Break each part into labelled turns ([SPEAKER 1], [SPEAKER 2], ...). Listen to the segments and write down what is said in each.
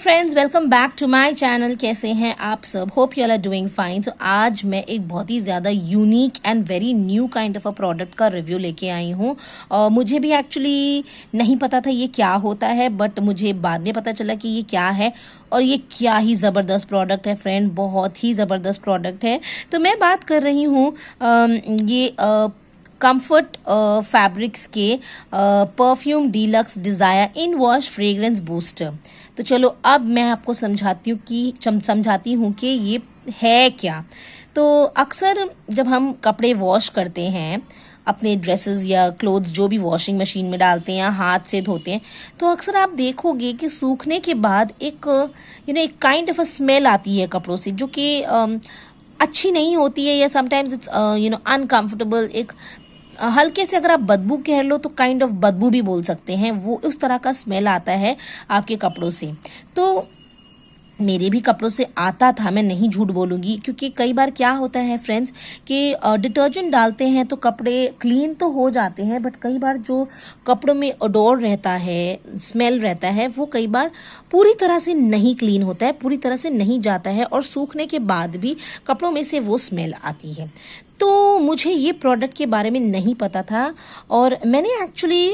[SPEAKER 1] Friends, welcome back to my channel. कैसे हैं आप सब? Hope you are doing fine. तो आज मैं एक बहुत ही ज़्यादा unique and very new kind of a product का रिव्यू लेके आई हूँ। मुझे भी एक्चुअली नहीं पता था ये क्या होता है, बट मुझे बाद में पता चला कि ये क्या है और ये क्या ही ज़बरदस्त प्रोडक्ट है फ्रेंड, बहुत ही ज़बरदस्त प्रोडक्ट है। तो मैं बात कर रही हूँ ये कंफर्ट फैब्रिक्स के परफ्यूम डीलक्स डिज़ायर इन वॉश फ्रेग्रेंस बूस्टर। तो चलो अब मैं आपको समझाती हूँ कि ये है क्या। तो अक्सर जब हम कपड़े वॉश करते हैं, अपने ड्रेसेस या क्लोथ्स जो भी वॉशिंग मशीन में डालते हैं या हाथ से धोते हैं, तो अक्सर आप देखोगे कि सूखने के बाद एक एक काइंड ऑफ अ स्मेल आती है कपड़ों से, जो कि अच्छी नहीं होती है, या समटाइम्स इट्स अनकंफर्टेबल। एक हल्के से अगर आप बदबू कह लो तो काइंड ऑफ बदबू भी बोल सकते हैं, वो उस तरह का स्मेल आता है आपके कपड़ों से। तो मेरे भी कपड़ों से आता था, मैं नहीं झूठ बोलूंगी, क्योंकि कई बार क्या होता है फ्रेंड्स कि डिटर्जेंट डालते हैं तो कपड़े क्लीन तो हो जाते हैं, बट कई बार जो कपड़ों में ओडोर रहता है, स्मेल रहता है, वो कई बार पूरी तरह से नहीं क्लीन होता है, पूरी तरह से नहीं जाता है, और सूखने के बाद भी कपड़ों में से वो स्मेल आती है। तो मुझे ये प्रोडक्ट के बारे में नहीं पता था, और मैंने एक्चुअली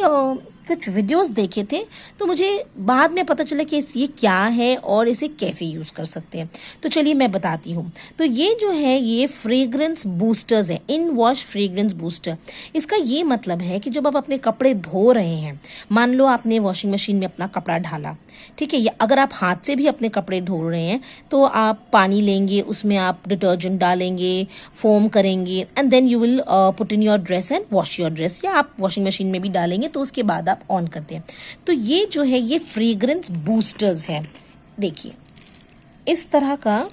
[SPEAKER 1] कुछ वीडियोस देखे थे, तो मुझे बाद में पता चला कि ये क्या है और इसे कैसे यूज कर सकते हैं। तो चलिए मैं बताती हूँ। तो ये जो है ये फ्रेग्रेंस बूस्टर्स है, इन वॉश फ्रेग्रेंस बूस्टर। इसका ये मतलब है कि जब आप अपने कपड़े धो रहे हैं, मान लो आपने वॉशिंग मशीन में अपना कपड़ा डाला, ठीक है, या अगर आप हाथ से भी अपने कपड़े धो रहे हैं, तो आप पानी लेंगे, उसमें आप डिटर्जेंट डालेंगे, फोम करेंगे, and then you will put in your dress and wash your dress, या आप वॉशिंग मशीन में भी डालेंगे, तो उसके बाद आप ऑन करते हैं। तो ये जो है ये फ्रेग्रेंस बूस्टर्स है। देखिए इस तरह का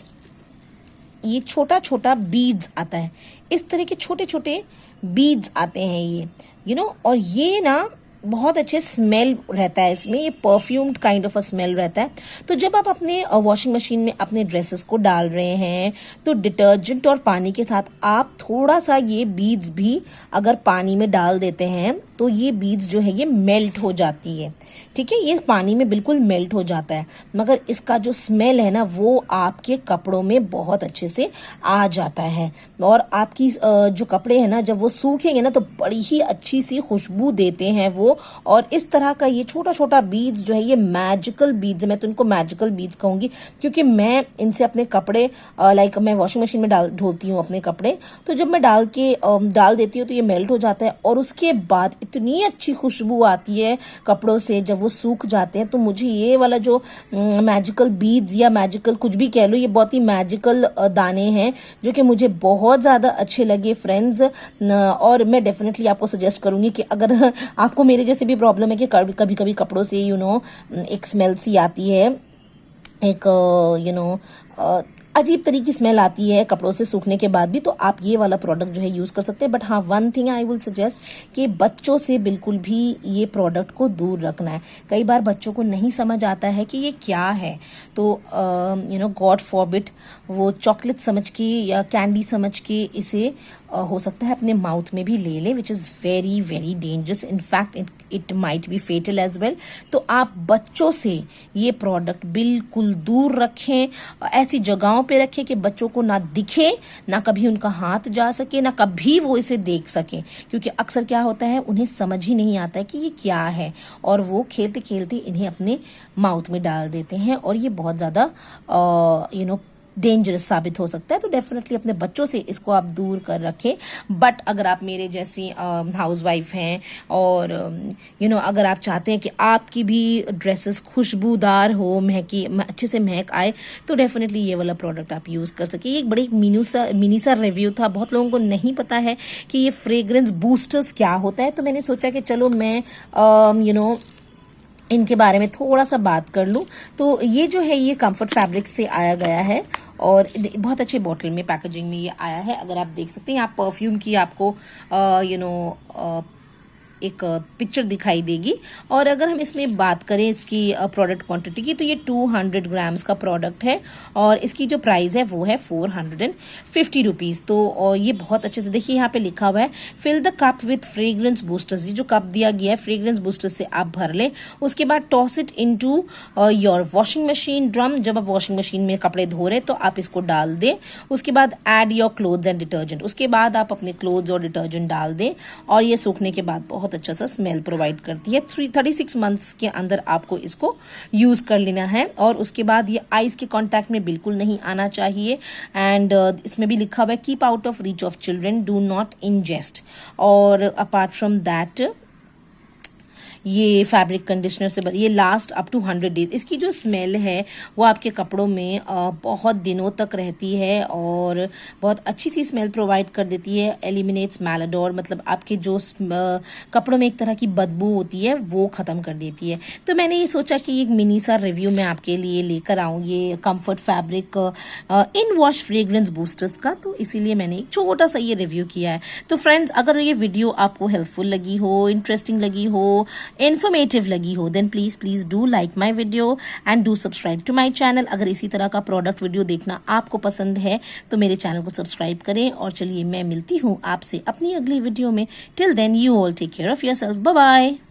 [SPEAKER 1] ये छोटा छोटा बीड्स आता है, इस तरह के छोटे छोटे बीड्स आते हैं ये और ये ना बहुत अच्छे स्मेल रहता है इसमें, ये perfumed kind of a smell रहता है। तो जब आप अपने वॉशिंग मशीन में अपने ड्रेसेस को डाल रहे हैं, तो डिटर्जेंट और पानी के साथ आप थोड़ा सा ये बीड्स भी अगर पानी में डाल देते हैं, तो ये बीड्स जो है ये मेल्ट हो जाती है, ठीक है, ये पानी में बिल्कुल मेल्ट हो जाता है, मगर इसका जो स्मेल है ना वो आपके कपड़ों में बहुत अच्छे से आ जाता है, और आपकी जो कपड़े हैं ना जब वो सूखेंगे ना तो बड़ी ही अच्छी सी खुशबू देते हैं वो। और इस तरह का ये छोटा छोटा बीड्स जो है ये मैजिकल बीड्स, मैं तो इनको मैजिकल बीड्स कहूंगी, क्योंकि मैं इनसे अपने कपड़े मैं वॉशिंग मशीन में धोती हूँ अपने कपड़े, तो जब मैं डाल देती हूँ तो ये मेल्ट हो जाता है, और उसके बाद इतनी अच्छी खुशबू आती है कपड़ों से जब वो सूख जाते हैं। तो मुझे ये वाला जो मैजिकल बीड्स या मैजिकल कुछ भी कह लो, ये बहुत ही मैजिकल दाने हैं जो कि मुझे बहुत ज्यादा अच्छे लगे फ्रेंड्स। और मैं डेफिनेटली आपको सजेस्ट करूंगी कि अगर आपको मेरे जैसे भी प्रॉब्लम है कि कभी कभी कपड़ों से एक स्मेल सी आती है, एक अजीब तरीके की स्मेल आती है कपड़ों से सूखने के बाद भी, तो आप ये वाला प्रोडक्ट जो है यूज कर सकते हैं। बट हाँ, one thing I will suggest कि बच्चों से बिल्कुल भी ये प्रोडक्ट को दूर रखना है। कई बार बच्चों को नहीं समझ आता है कि ये क्या है, तो गॉड फॉरबिड वो चॉकलेट समझ के या कैंडी समझ के इसे हो सकता है अपने माउथ में भी ले ले, which is very very dangerous, in fact it might be fatal as well. तो आप बच्चों से ये प्रोडक्ट बिल्कुल दूर रखें, ऐसी जगहों पे रखें कि बच्चों को ना दिखे, ना कभी उनका हाथ जा सके, ना कभी वो इसे देख सके, क्योंकि अक्सर क्या होता है उन्हें समझ ही नहीं आता है कि ये क्या है, और वो खेलते खेलते इन्हें अपने माउथ में डाल देते हैं, और ये बहुत ज्यादा डेंजरस साबित हो सकता है। तो डेफिनेटली अपने बच्चों से इसको आप दूर कर रखें। बट अगर आप मेरे जैसी हाउसवाइफ हैं, और अगर आप चाहते हैं कि आपकी भी ड्रेसेस खुशबूदार हो, अच्छे से महक आए, तो डेफिनेटली ये वाला प्रोडक्ट आप यूज कर सके। ये एक बड़ी मिनी सा रिव्यू था, बहुत लोगों को नहीं पता है कि ये फ्रेग्रेंस बूस्टर्स क्या होता है, तो मैंने सोचा कि चलो मैं इनके बारे में थोड़ा सा बात कर लूं। तो ये जो है ये कंफर्ट फैब्रिक से आया गया है, और बहुत अच्छे बॉटल में पैकेजिंग में ये आया है। अगर आप देख सकते हैं, आप परफ्यूम की आपको एक पिक्चर दिखाई देगी। और अगर हम इसमें बात करें इसकी प्रोडक्ट क्वांटिटी की, तो ये 200 ग्राम्स का प्रोडक्ट है और इसकी जो प्राइस है वो है 450 रुपीज़। तो और ये बहुत अच्छे से देखिए यहाँ पे लिखा हुआ है fill the cup with fragrance boosters. ये जो कप दिया गया है फ्रेग्रेंस बूस्टर्स से आप भर लें। उसके बाद toss it into your washing machine drum. जब आप वॉशिंग मशीन में कपड़े धो रहे तो आप इसको डाल दें। उसके बाद add your clothes and detergent. उसके बाद आप अपने क्लोथ्स और डिटर्जेंट डाल दें और ये सूखने के बाद बहुत अच्छा सा स्मेल प्रोवाइड करती है। 36 मंथ्स के अंदर आपको इसको यूज कर लेना है। और उसके बाद ये आइस के कांटेक्ट में बिल्कुल नहीं आना चाहिए। एंड इसमें भी लिखा हुआ है keep out of reach of children, do not ingest. और अपार्ट फ्रॉम दैट ये फैब्रिक कंडीशनर से ये लास्ट अप टू 100 डेज। इसकी जो स्मेल है वो आपके कपड़ों में बहुत दिनों तक रहती है और बहुत अच्छी सी स्मेल प्रोवाइड कर देती है। एलिमिनेट्स मैलाडोर, मतलब आपके जो कपड़ों में एक तरह की बदबू होती है वो ख़त्म कर देती है। तो मैंने ये सोचा कि एक मिनी सा रिव्यू मैं आपके लिए लेकर आऊँ ये कंफर्ट फैब्रिक इन वॉश फ्रेग्रेंस बूस्टर्स का, तो इसीलिए मैंने एक छोटा सा ये रिव्यू किया है। तो फ्रेंड्स, अगर ये वीडियो आपको हेल्पफुल लगी हो, इंटरेस्टिंग लगी हो, इन्फॉर्मेटिव लगी हो, then please do like my video and do subscribe to my channel. अगर इसी तरह का प्रोडक्ट वीडियो देखना आपको पसंद है तो मेरे चैनल को सब्सक्राइब करें। और चलिए मैं मिलती हूँ आपसे अपनी अगली वीडियो में। Till then you all take care of yourself. Bye bye.